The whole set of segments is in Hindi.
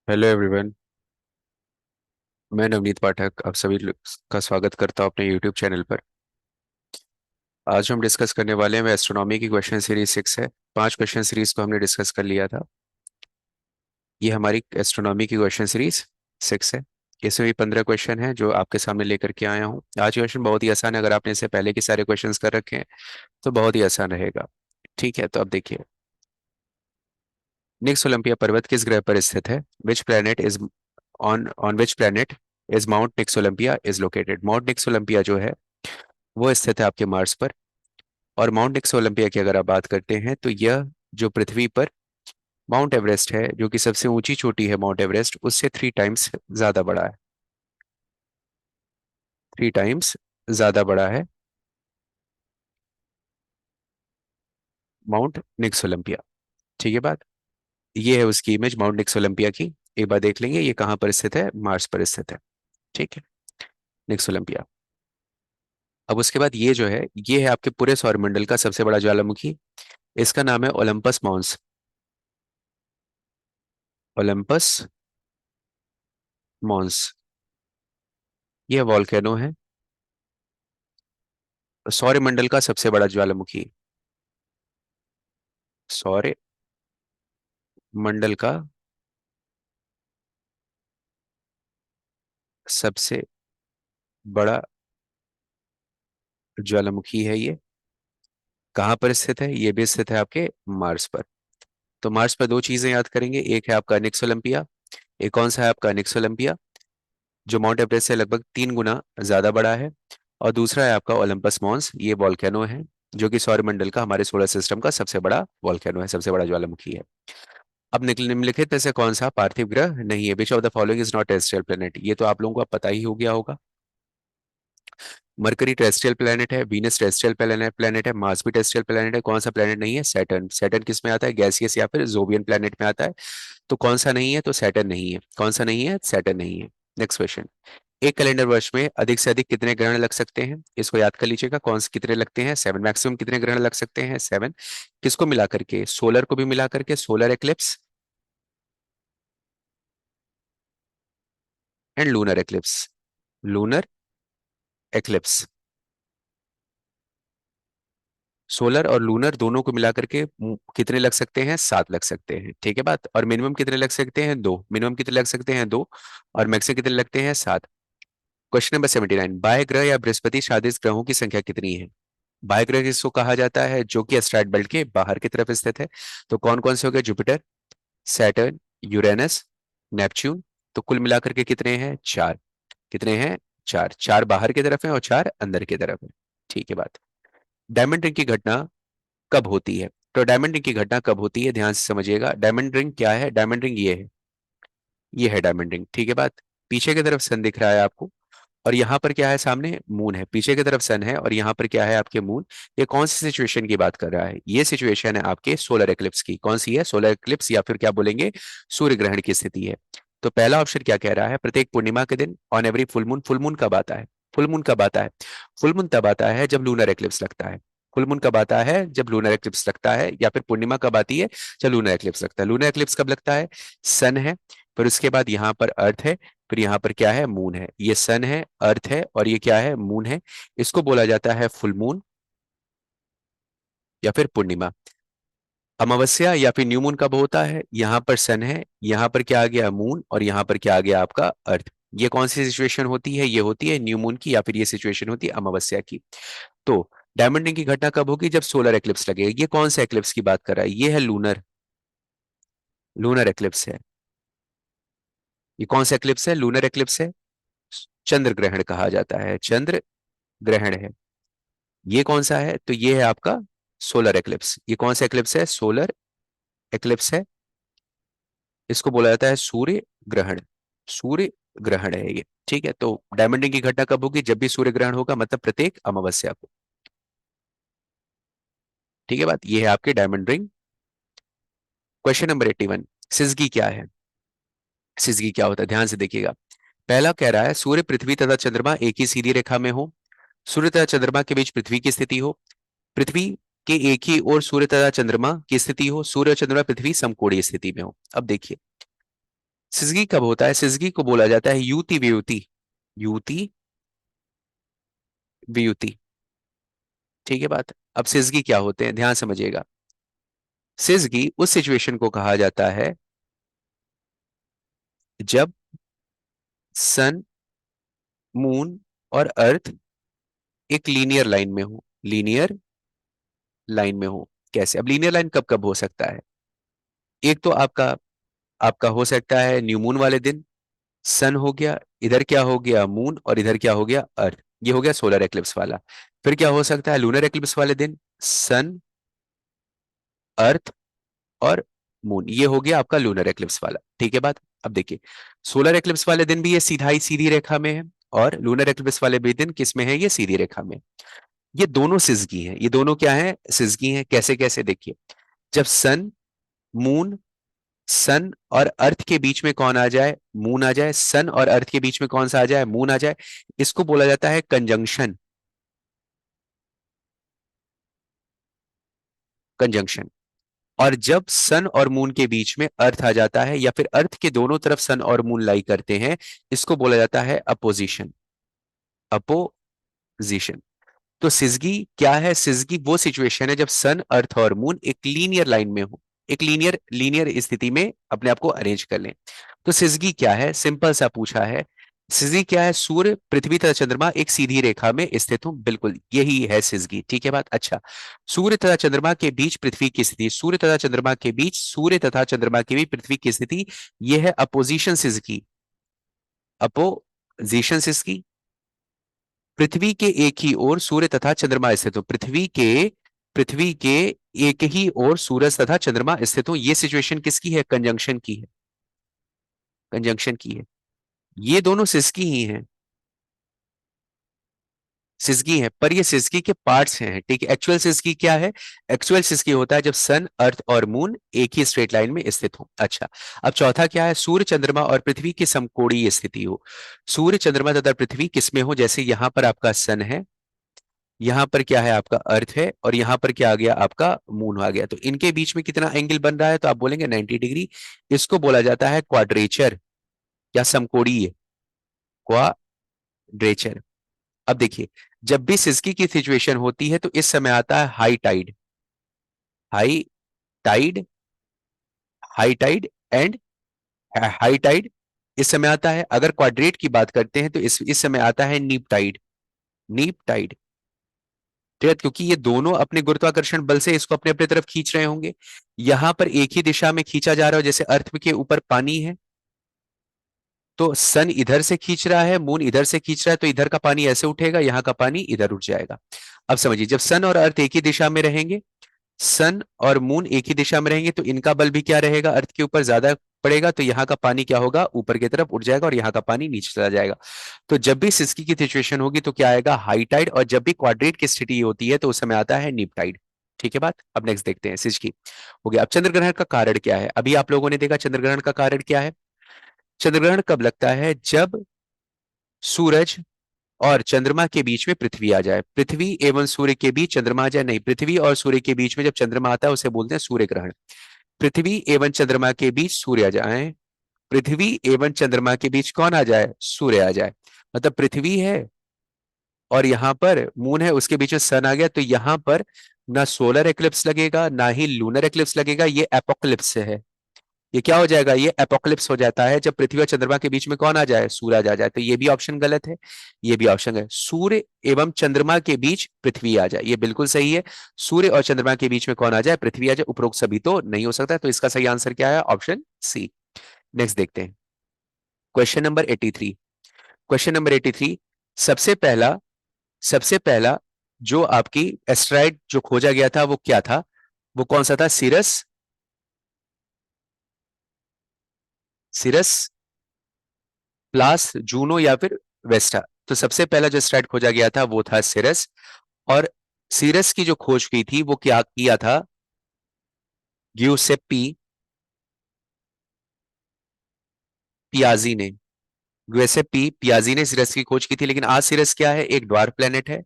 Hello everyone. मैं नवनीत पाठक आप सभी का स्वागत करता हूं अपने यूट्यूब चैनल पर। आज हम डिस्कस करने वाले हैं एस्ट्रोनॉमी की क्वेश्चन सीरीज 6 है। 5 क्वेश्चन सीरीज को हमने डिस्कस कर लिया था। ये हमारी एस्ट्रोनॉमी की क्वेश्चन सीरीज 6 है। इसमें भी 15 क्वेश्चन हैं जो आपके सामने लेकर के आया हूँ। आज क्वेश्चन बहुत ही आसान है, अगर आपने इससे पहले के सारे क्वेश्चंस कर रखे हैं तो बहुत ही आसान रहेगा। ठीक है, तो अब देखिए, निक्स ओलंपिया पर्वत किस ग्रह पर स्थित है? Which planet is on which planet is Mount Nix Olympia is located? Mount Nix Olympia जो है वो स्थित है आपके मार्स पर। और माउंट निक्स ओलंपिया की अगर आप बात करते हैं तो यह जो पृथ्वी पर माउंट एवरेस्ट है, जो कि सबसे ऊंची चोटी है माउंट एवरेस्ट, उससे 3 टाइम्स ज्यादा बड़ा है। 3 टाइम्स ज्यादा बड़ा है माउंट निक्स ओलंपिया। ठीक है बात। ये है उसकी इमेज माउंट निक्स ओलंपिया की। एक बार देख लेंगे ये कहाँ पर स्थित है, मार्स पर स्थित है। ठीक है, निक्स ओलंपिया। अब उसके बाद ये जो है, ये है आपके पूरे सौरमंडल का सबसे बड़ा ज्वालामुखी। इसका नाम है ओलंपस मॉन्स। ओलंपस मॉन्स, ये वॉल्केनो है, सौरमंडल का सबसे बड़ा ज्वालामुखी। सौर मंडल का सबसे बड़ा ज्वालामुखी है ये। कहाँ पर स्थित है? ये भी स्थित है आपके मार्स पर। तो मार्स पर दो चीजें याद करेंगे, एक है आपका निक्स ओलंपिया। एक कौन सा है आपका? निक्स ओलंपिया, जो माउंट एवरेस्ट से लगभग 3 गुना ज्यादा बड़ा है। और दूसरा है आपका ओलंपस मॉन्स, ये वॉल्केनो है, जो कि सौरमंडल का, हमारे सोलर सिस्टम का सबसे बड़ा वॉल्केनो है, सबसे बड़ा ज्वालामुखी है। अब निम्नलिखित में से कौन सा पार्थिव ग्रह नहीं है? Which of the following is not terrestrial planet? ये तो आप लोगों को अब पता ही हो गया होगा। मरकरी टेरेस्ट्रियल प्लेनेट है, वीनस टेरेस्ट्रियल प्लेनेट है, मार्स भी टेरेस्ट्रियल प्लेनेट है। कौन सा प्लेनेट नहीं है? सैटर्न। सैटर्न किस में आता है? गैसियस या फिर जोवियन प्लेनेट में आता है। तो कौन सा नहीं है? तो सैटर्न नहीं है। कौन सा नहीं है? सैटर्न नहीं है। Next question. एक कैलेंडर वर्ष में अधिक से अधिक कितने ग्रहण लग सकते हैं? इसको याद कर लीजिएगा, कौन से कितने लगते हैं? 7। मैक्सिमम कितने ग्रहण लग सकते हैं? 7। किसको मिला करके? सोलर को भी मिला करके, solar eclipse and lunar eclipse. Lunar eclipse, solar और लूनर दोनों को मिला करके कितने लग सकते हैं? 7 लग सकते हैं। ठीक है बात। और मिनिमम कितने लग सकते हैं? 2। मिनिमम कितने लग सकते हैं? 2। और मैक्सिमम कितने लगते हैं? 7। Question number 79। बाह्य ग्रह या बृहस्पति सदृश ग्रहों की संख्या कितनी है? बाह्य ग्रह किसको कहा जाता है? जो कि एस्ट्रॉयड बेल्ट के बाहर की तरफ स्थित है। तो कौन कौन से हो गए? Jupiter, Saturn, Uranus, Neptune. तो कुल मिलाकर के कितने हैं? 4। कितने हैं? 4। 4 बाहर की तरफ है और 4 अंदर की तरफ है। ठीक है बात। डायमंड रिंग की घटना कब होती है? तो डायमंड रिंग की घटना कब होती है, ध्यान से समझिएगा। डायमंड रिंग क्या है? डायमंड रिंग ये है, ये है डायमंड रिंग। ठीक है बात। पीछे की तरफ सन दिख रहा है आपको, और यहाँ पर क्या है? सामने मून है। पीछे की तरफ सन है और यहाँ पर क्या है? आपके मून। ये कौन सी सिचुएशन की बात कर रहा है? ये सिचुएशन है आपके सोलर एक्लिप्स की। कौन सी है? सोलर एक्लिप्स, या फिर क्या बोलेंगे, सूर्य ग्रहण की स्थिति है। तो पहला ऑप्शन क्या कह रहा है? प्रत्येक पूर्णिमा के दिन, on every full moon. Full moon कब आता है? फुल मून कब आता है? फुल मून तब आता है जब लूनर एक्लिप्स लगता है। फुल मून कब आता है? जब लूनर एक्लिप्स लगता है। या फिर पूर्णिमा कब आती है? जब लूनर एक्लिप्स लगता है। लूनर एक्लिप्स कब लगता है? सन है, फिर उसके बाद यहाँ पर अर्थ है, फिर यहाँ पर क्या है? मून है। ये सन है, अर्थ है, और ये क्या है? मून है। इसको बोला जाता है फुल मून या फिर पूर्णिमा। अमावस्या या फिर न्यू मून कब होता है? यहाँ पर सन है, यहाँ पर क्या आ गया? मून, और यहाँ पर क्या आ गया? आपका अर्थ। ये कौन सी सिचुएशन होती है? ये होती है न्यू मून की, या फिर ये सिचुएशन होती है अमावस्या की। तो डायमंड रिंग की घटना कब होगी? जब सोलर एक्लिप्स लगे। ये कौन सा एक्लिप्स की बात कर रहा है? ये है लूनर, लूनर एक्लिप्स है। ये कौन सा एक्लिप्स है? लूनर एक्लिप्स है। चंद्र ग्रहण कहा जाता है, चंद्र ग्रहण है। ये कौन सा है? तो ये है आपका सोलर एक्लिप्स। ये कौन सा एक्लिप्स है? सोलर एक्लिप्स है। इसको बोला जाता है सूर्य ग्रहण। सूर्य ग्रहण है ये। ठीक है, तो डायमंड रिंग की घटना कब होगी? जब भी सूर्य ग्रहण होगा, मतलब प्रत्येक अमावस्या को। ठीक है बात। ये है आपके डायमंड रिंग। Question number 81। सिजगी क्या है? सिजगी क्या होता है, ध्यान से देखिएगा। पहला कह रहा है सूर्य, पृथ्वी तथा चंद्रमा एक ही सीधी रेखा में हो। सूर्य तथा चंद्रमा के बीच पृथ्वी की स्थिति हो। पृथ्वी के एक ही ओर सूर्य तथा चंद्रमा की स्थिति हो। सूर्य और चंद्रमा पृथ्वी समकोणीय स्थिति में हो। अब देखिए, सिजगी कब होता है? सिजगी को बोला जाता है युति वियुति, युति वियुति। ठीक है बात। अब सिजगी क्या होते हैं, ध्यान समझिएगा। सिजगी उस सिचुएशन को कहा जाता है जब सन, मून और अर्थ एक लीनियर लाइन में हो, लीनियर लाइन में हो। कैसे? अब लीनियर लाइन कब कब हो सकता है? एक तो आपका आपका हो सकता है न्यू मून वाले दिन, सन हो गया, इधर क्या हो गया मून, और इधर क्या हो गया अर्थ। ये हो गया सोलर एक्लिप्स वाला। फिर क्या हो सकता है लूनर एक्लिप्स वाले दिन, सन, अर्थ और मून। ये हो गया आपका लूनर एक्लिप्स वाला। ठीक है बात। अब देखिए, सोलर एक्लिप्स वाले दिन भी ये सीधा ही सीधी रेखा में है, और लूनर एक्लिप्स वाले भी दिन किस में है? ये सीधी रेखा में। ये दोनों सिजगी हैं, ये दोनों क्या है? सिजगी हैं। कैसे कैसे? देखिए, जब सन, मून, सन और अर्थ के बीच में कौन आ जाए? मून आ जाए। सन और अर्थ के बीच में कौन सा आ जाए? मून आ जाए। इसको बोला जाता है कंजंक्शन। कंजंक्शन। और जब सन और मून के बीच में अर्थ आ जाता है, या फिर अर्थ के दोनों तरफ सन और मून लाई करते हैं, इसको बोला जाता है अपोजिशन। अपोजिशन। तो सिजगी क्या है? सिजगी वो सिचुएशन है जब सन, अर्थ और मून एक लीनियर लाइन में हो, एक लीनियर लीनियर स्थिति में अपने आप को अरेंज कर लें। तो सिजगी क्या है? सिंपल सा पूछा है। सिजगी क्या है? सूर्य, पृथ्वी तथा चंद्रमा एक सीधी रेखा में स्थित हो, बिल्कुल यही है सिजगी। ठीक है बात। अच्छा, सूर्य तथा चंद्रमा के बीच पृथ्वी की स्थिति, सूर्य तथा चंद्रमा के बीच, सूर्य तथा चंद्रमा के बीच पृथ्वी की स्थिति, यह है अपोजिशन सिजगी। अपोजिशन सिजगी। पृथ्वी के एक ही ओर सूर्य तथा चंद्रमा स्थित हो, पृथ्वी के एक ही ओर सूरज तथा चंद्रमा स्थित हो, ये सिचुएशन किसकी है? कंजंक्शन की है। कंजंक्शन की है। ये दोनों सिसकी ही हैं, सिसकी है, पर ये सिसकी के पार्ट्स हैं। ठीक है। एक्चुअल सिसकी क्या है? एक्चुअल सिसकी होता है जब सन, अर्थ और मून एक ही स्ट्रेट लाइन में स्थित हो। अच्छा, अब चौथा क्या है? सूर्य, चंद्रमा और पृथ्वी की समकोणीय स्थिति हो। सूर्य, चंद्रमा तथा पृथ्वी किसमें हो? जैसे यहां पर आपका सन है, यहां पर क्या है? आपका अर्थ है, और यहां पर क्या आ गया? आपका मून आ गया। तो इनके बीच में कितना एंगल बन रहा है? तो आप बोलेंगे 90 डिग्री। इसको बोला जाता है क्वाड्रेचर या समकोणीय, क्वाड्रेचर। अब देखिए, जब भी सिसकी की सिचुएशन होती है तो इस समय आता है high tide, high tide, high tide and high tide इस समय आता है। अगर क्वाड्रेट की बात करते हैं तो इस समय आता है नीप टाइड, नीप टाइड। ठीक है, क्योंकि ये दोनों अपने गुरुत्वाकर्षण बल से इसको अपने अपने तरफ खींच रहे होंगे। यहां पर एक ही दिशा में खींचा जा रहा है, जैसे अर्थ के ऊपर पानी है, तो सन इधर से खींच रहा है, मून इधर से खींच रहा है, तो इधर का पानी ऐसे उठेगा, यहाँ का पानी इधर उठ जाएगा। अब समझिए, जब सन और अर्थ एक ही दिशा में रहेंगे, सन और मून एक ही दिशा में रहेंगे, तो इनका बल भी क्या रहेगा? अर्थ के ऊपर ज्यादा पड़ेगा, तो यहाँ का पानी क्या होगा? ऊपर की तरफ उठ जाएगा, और यहाँ का पानी नीचे चला जाएगा। तो जब भी सिसकी की सिचुएशन होगी तो क्या आएगा? High tide. और जब भी क्वाड्रेट की स्थिति होती है तो उस समय आता है नीप टाइड। ठीक है बात। अब नेक्स्ट देखते हैं सिसकी हो गया। अब चंद्र ग्रहण का कारण क्या है? अभी आप लोगों ने देखा चंद्र ग्रहण का कारण क्या है। चंद्र ग्रहण कब लगता है? जब सूरज और चंद्रमा के बीच में पृथ्वी आ जाए, पृथ्वी एवं सूर्य के बीच चंद्रमा आ जाए, नहीं, पृथ्वी और सूर्य के बीच में जब चंद्रमा आता है उसे बोलते हैं सूर्य ग्रहण। पृथ्वी एवं चंद्रमा के बीच सूर्य आ जाए, पृथ्वी एवं चंद्रमा के बीच कौन आ जाए? सूर्य आ जाए। मतलब पृथ्वी है और यहां पर मून है, उसके बीच में सन आ गया, तो यहां पर ना सोलर एक्लिप्स लगेगा ना ही लूनर एक्लिप्स लगेगा, ये एपोक्लिप्स है। ये क्या हो जाएगा? ये एपोक्लिप्स हो जाता है जब पृथ्वी और चंद्रमा के बीच में कौन आ जाए? सूरज आ जाए। तो ये भी ऑप्शन गलत है, ये भी ऑप्शन है। सूर्य एवं चंद्रमा के बीच पृथ्वी आ जाए, ये बिल्कुल सही है। सूर्य और चंद्रमा के बीच में कौन आ जाए? पृथ्वी आ जाए। उपरोक्त सभी तो नहीं हो सकता, तो इसका सही आंसर क्या है? Option C. नेक्स्ट देखते हैं क्वेश्चन नंबर 83। क्वेश्चन नंबर 83, सबसे पहला सबसे पहला जो आपकी एस्ट्रॉइड जो खोजा गया था वो क्या था? वो कौन सा था? सिरस, सिरस प्लास, जूनो या फिर वेस्टा। तो सबसे पहला जो एस्ट्रॉइड खोजा गया था वो था सिरस। और सिरस की जो खोज की थी वो क्या किया था? ग्यूसेप्पी पियाजी ने, ग्यूसेप्पी पियाजी ने सिरस की खोज की थी। लेकिन आज सिरस क्या है? एक ड्वार्फ प्लेनेट है।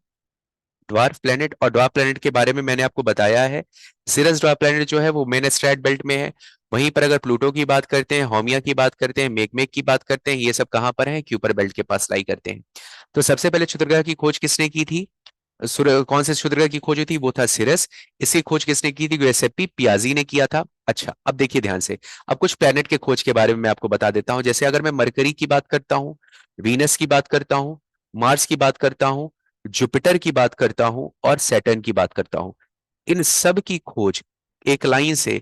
ड्वार्फ प्लेनेट, और ड्वार्फ प्लेनेट के बारे में मैंने आपको बताया है। सिरस ड्वार्फ प्लेनेट जो है वो मेन एस्टेरॉयड बेल्ट में है। वहीं पर अगर प्लूटो की बात करते हैं, होमिया की बात करते हैं, मेकमेक की बात करते हैं, ये सब कहाँ पर है, क्यूपर बेल्ट के पास लाई करते हैं। तो सबसे पहले क्षुद्रग्रह की खोज किसने की थी? कौन से क्षुद्रग्रह की खोज हुई थी? वो था सिरस। इसकी खोज किसने की थी? गिउसेप्पी पियाजी ने किया था। अच्छा, अब देखिए ध्यान से। अब कुछ प्लेनेट के खोज के बारे में मैं आपको बता देता हूं। जैसे अगर मैं मरकरी की बात करता हूँ, वीनस की बात करता हूँ, मार्स की बात करता हूँ, जुपिटर की बात करता हूं और सैटर्न की बात करता हूं, इन सब की खोज एक लाइन से,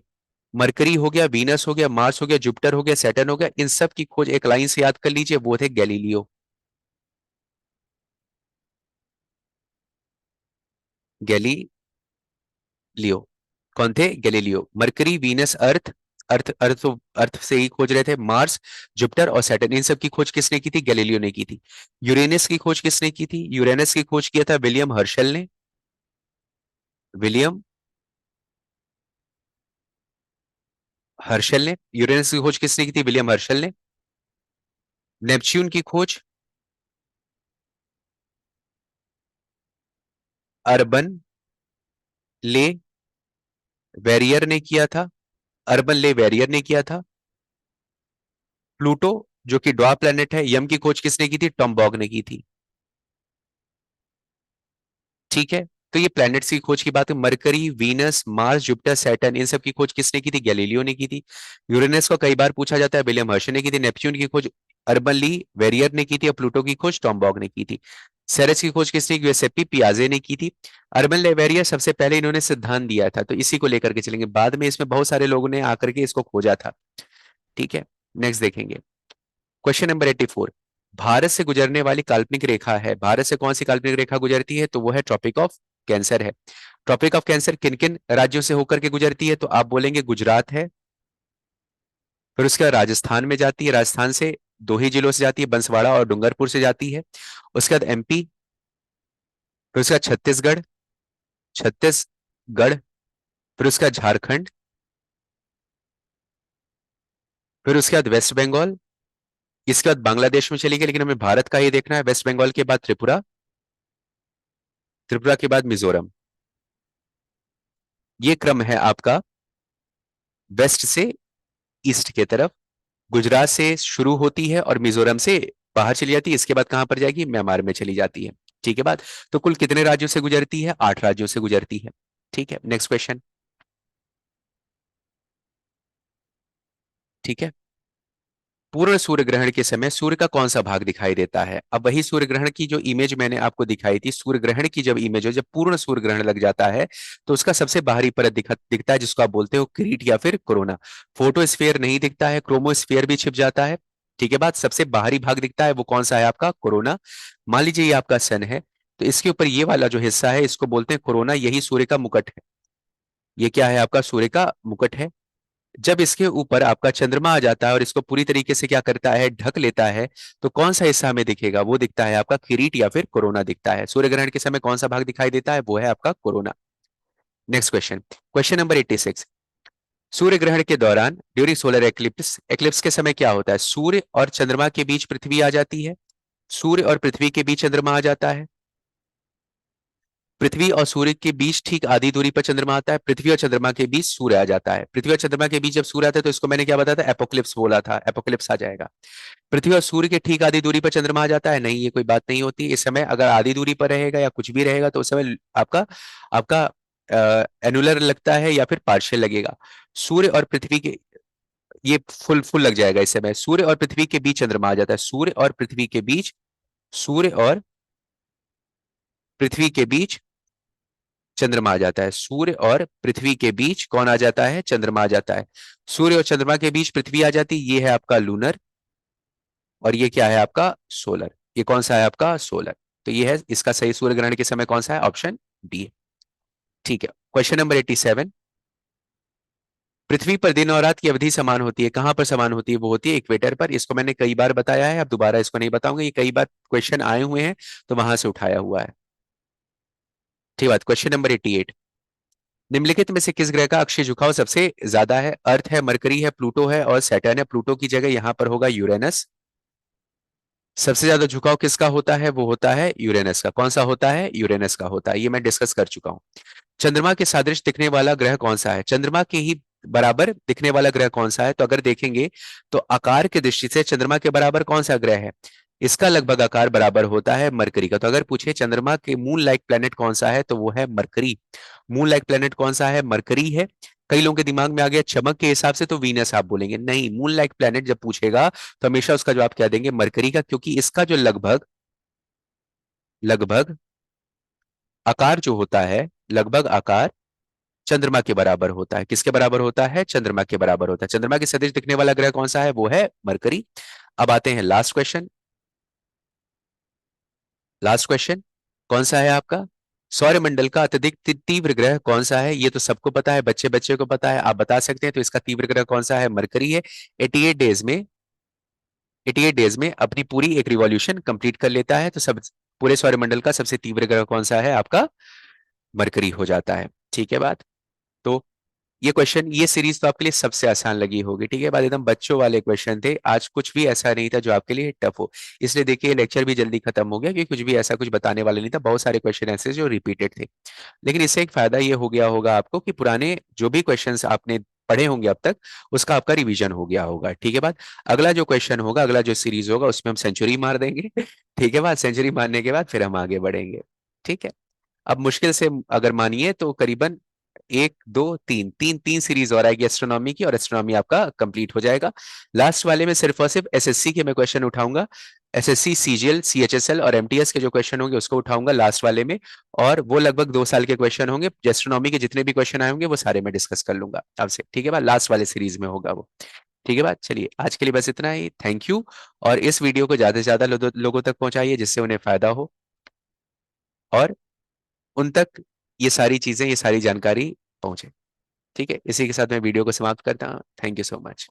मरकरी हो गया, वीनस हो गया, मार्स हो गया, जुपिटर हो गया, सैटर्न हो गया, इन सब की खोज एक लाइन से याद कर लीजिए, वो थे गैलीलियो। गैलीलियो। कौन थे? गैलीलियो। मरकरी, वीनस, अर्थ, अर्थ से ही खोज रहे थे, मार्स, जुपिटर और सैटर्न, इन सब की खोज किसने की थी? गैलीलियो ने की थी। यूरेनस की खोज किसने की थी? यूरेनस की खोज किया था विलियम हर्शल ने। विलियम हर्शल ने। यूरेनस की खोज किसने की थी? विलियम हर्शल ने। नेपच्यून की खोज अर्बन ले वेरियर ने किया था। अर्बन ले वेरियर ने किया था। प्लूटो, जो कि ड्वार्फ प्लेनेट है, यम की खोज किसने की थी? टॉमबॉग ने की थी। ठीक है। तो ये प्लैनेट्स की खोज की बात है। Mercury, Venus, Mars, Jupiter, Saturn, इन सब की खोज किसने की थी? गैलीलियो ने की थी। यूरेनस को कई बार पूछा जाता है, विलियम हर्शल ने की थी। नेपच्यून की खोज अर्बन ली वेरियर ने की थी और प्लूटो की खोज टॉमबॉग ने की थी। सेरेस की खोज किसने की? गिउसेप्पी पियाजे ने की थी। अर्बन ले वेरियर सबसे पहले इन्होंने सिद्धांत दिया था, तो इसी को लेकर के चलेंगे। बाद में इसमें बहुत सारे लोगों ने आकर के इसको खोजा था। ठीक है। नेक्स्ट देखेंगे। Question number 84। भारत से गुजरने वाली काल्पनिक रेखा है, भारत से कौन सी काल्पनिक रेखा गुजरती है? तो वो है ट्रॉपिक ऑफ कैंसर है। ट्रॉपिक ऑफ कैंसर किन किन राज्यों से होकर के गुजरती है? तो आप बोलेंगे गुजरात है, फिर उसके बाद राजस्थान में जाती है, राजस्थान से दो ही जिलों से जाती है, बंसवाड़ा और डूंगरपुर से जाती है। उसके बाद एमपी, फिर उसका छत्तीसगढ़, छत्तीसगढ़, फिर उसका झारखंड, फिर उसके बाद वेस्ट बंगाल। इसके बाद बांग्लादेश में चली गई, लेकिन हमें भारत का ही देखना है। वेस्ट बंगाल के बाद त्रिपुरा, त्रिपुरा के बाद मिजोरम। ये क्रम है आपका वेस्ट से ईस्ट के तरफ। गुजरात से शुरू होती है और मिजोरम से बाहर चली जाती है। इसके बाद कहां पर जाएगी? म्यांमार में चली जाती है। ठीक है बात। तो कुल कितने राज्यों से गुजरती है? 8 राज्यों से गुजरती है। ठीक है। Next question. ठीक है। पूर्ण सूर्य ग्रहण के समय सूर्य का कौन सा भाग दिखाई देता है? अब वही सूर्य ग्रहण की जो इमेज मैंने आपको दिखाई थी, सूर्य ग्रहण की जब इमेज हो, जब पूर्ण सूर्य ग्रहण लग जाता है, तो उसका सबसे बाहरी परत दिखता है, जिसको आप बोलते हो क्रीट या फिर कोरोना। फोटोस्फीयर नहीं दिखता है, क्रोमोस्फीयर भी छिप जाता है। ठीक है बात। सबसे बाहरी भाग दिखता है, वो कौन सा है? आपका कोरोना। मान लीजिए ये आपका सन है, तो इसके ऊपर ये वाला जो हिस्सा है, इसको बोलते हैं कोरोना। यही सूर्य का मुकुट है। ये क्या है? आपका सूर्य का मुकुट है। जब इसके ऊपर आपका चंद्रमा आ जाता है और इसको पूरी तरीके से क्या करता है? ढक लेता है, तो कौन सा हिस्सा हमें दिखेगा? वो दिखता है आपका किरीट या फिर कोरोना दिखता है। सूर्य ग्रहण के समय कौन सा भाग दिखाई देता है? वो है आपका corona. Next question. Question number 86। सूर्य ग्रहण के दौरान, ड्यूरिंग सोलर एक्लिप्स, एक्लिप्स के समय क्या होता है? सूर्य और चंद्रमा के बीच पृथ्वी आ जाती है। सूर्य और पृथ्वी के बीच चंद्रमा आ जाता है। पृथ्वी और सूर्य के बीच ठीक आधी दूरी पर चंद्रमा आता है। पृथ्वी और चंद्रमा के बीच सूर्य आ जाता है। पृथ्वी और चंद्रमा के बीच जब सूर्य आता है, तो इसको मैंने क्या बताया था? एपोक्लिप्स बोला था। एपोक्लिप्स आ जाएगा। पृथ्वी और सूर्य के ठीक आधी दूरी पर चंद्रमा आ जाता है? नहीं, ये कोई बात नहीं होती। इस समय अगर आधी दूरी पर रहेगा या कुछ भी रहेगा, तो उस समय आपका आपका एनुलर लगता है या फिर पार्शियल लगेगा। सूर्य और पृथ्वी के, ये फुल फुल लग जाएगा। इस समय सूर्य और पृथ्वी के बीच चंद्रमा आ जाता है। सूर्य और पृथ्वी के बीच, सूर्य और पृथ्वी के बीच चंद्रमा आ जाता है। सूर्य और पृथ्वी के बीच कौन आ जाता है? चंद्रमा आ जाता है। सूर्य और चंद्रमा के बीच पृथ्वी आ जाती, ये है आपका लूनर। और ये क्या है? आपका सोलर। ये कौन सा है? आपका सोलर। तो ये है इसका सही सूर्य ग्रहण के समय कौन सा है? Option D. ठीक है। Question number 87। पृथ्वी पर दिन और रात की अवधि समान होती है, कहां पर समान होती है? वो होती है इक्वेटर पर। इसको मैंने कई बार बताया है, अब दोबारा इसको नहीं बताऊंगा, ये कई बार क्वेश्चन आए हुए हैं, तो वहां से उठाया हुआ है। ठीक बात। Question number 88। निम्नलिखित में से किस ग्रह का अक्षीय झुकाव सबसे ज्यादा है? अर्थ है, मरकरी है, प्लूटो है और सैटर्न है। प्लूटो की जगह यहां पर होगा यूरेनस। सबसे ज्यादा झुकाव किसका होता है? वो होता है यूरेनस का। कौन सा होता है? यूरेनस का होता है। ये मैं डिस्कस कर चुका हूं। चंद्रमा के सादृश दिखने वाला ग्रह कौन सा है? चंद्रमा के ही बराबर दिखने वाला ग्रह कौन सा है? तो अगर देखेंगे तो आकार की दृष्टि से चंद्रमा के बराबर कौन सा ग्रह है? इसका लगभग आकार बराबर होता है मरकरी का। तो अगर पूछे चंद्रमा के मून लाइक प्लेनेट कौन सा है, तो वो है मरकरी। मून लाइक प्लेनेट कौन सा है? मरकरी है। कई लोगों के दिमाग में आ गया चमक के हिसाब से तो वीनस आप बोलेंगे, नहीं, मून लाइक प्लेनेट जब पूछेगा तो हमेशा उसका जवाब क्या देंगे? मरकरी का, क्योंकि इसका जो लगभग लगभग आकार जो होता है, लगभग आकार चंद्रमा के बराबर होता है। किसके बराबर होता है? चंद्रमा के बराबर होता है। चंद्रमा के सदृश दिखने वाला ग्रह कौन सा है? वो है मरकरी। अब आते हैं लास्ट क्वेश्चन। लास्ट क्वेश्चन कौन सा है आपका? सौरमंडल का अत्यधिक तीव्र ग्रह कौन सा है? ये तो सबको पता है, बच्चे बच्चे को पता है, आप बता सकते हैं। तो इसका तीव्र ग्रह कौन सा है? मरकरी है। 88 डेज में 88 डेज में अपनी पूरी एक रिवॉल्यूशन कंप्लीट कर लेता है। तो सब पूरे सौरमंडल का सबसे तीव्र ग्रह कौन सा है? आपका मरकरी हो जाता है। ठीक है बात। तो ये क्वेश्चन, ये सीरीज तो आपके लिए सबसे आसान लगी होगी। ठीक है बात, एकदम बच्चों वाले क्वेश्चन थे। आज कुछ भी ऐसा नहीं था जो आपके लिए टफ हो। इसलिए देखिए लेक्चर भी जल्दी खत्म हो गया, क्योंकि कुछ भी ऐसा कुछ बताने वाला नहीं था। बहुत सारे क्वेश्चन ऐसे जो रिपीटेड थे। लेकिन इससे एक फायदा ये हो गया होगा आपको कि पुराने जो भी क्वेश्चंस आपने पढ़े होंगे अब तक, उसका आपका रिवीजन हो गया होगा। ठीक है बात। अगला जो क्वेश्चन होगा, अगला जो सीरीज होगा, उसमें हम सेंचुरी मार देंगे। ठीक है बात। सेंचुरी मारने के बाद फिर हम आगे बढ़ेंगे। ठीक है। अब मुश्किल से अगर मानिए तो करीबन एक दो तीन तीन तीन सीरीज और आएगी एस्ट्रोनॉमी की, और एस्ट्रोनॉमी आपका कंप्लीट हो जाएगा। लास्ट वाले में सिर्फ और सिर्फ एसएससी के मैं क्वेश्चन उठाऊंगा। एसएससी, सीजीएल, सीएचएसएल और एमटीएस के जो क्वेश्चन होंगे उसको उठाऊंगा लास्ट वाले में। और वो लगभग 2 साल के क्वेश्चन होंगे। एस्ट्रोनॉमी के जितने भी क्वेश्चन आए होंगे वो सारे मैं डिस्कस कर लूंगा आपसे। ठीक है बात, लास्ट वाले सीरीज में होगा वो। ठीक है बात, चलिए आज के लिए बस इतना ही। Thank you. और इस वीडियो को ज्यादा से ज्यादा लोगों तक पहुंचाइए, जिससे उन्हें फायदा हो और उन तक ये सारी चीजें, ये सारी जानकारी पहुंचे। ठीक है, इसी के साथ मैं वीडियो को समाप्त करता हूँ। Thank you so much.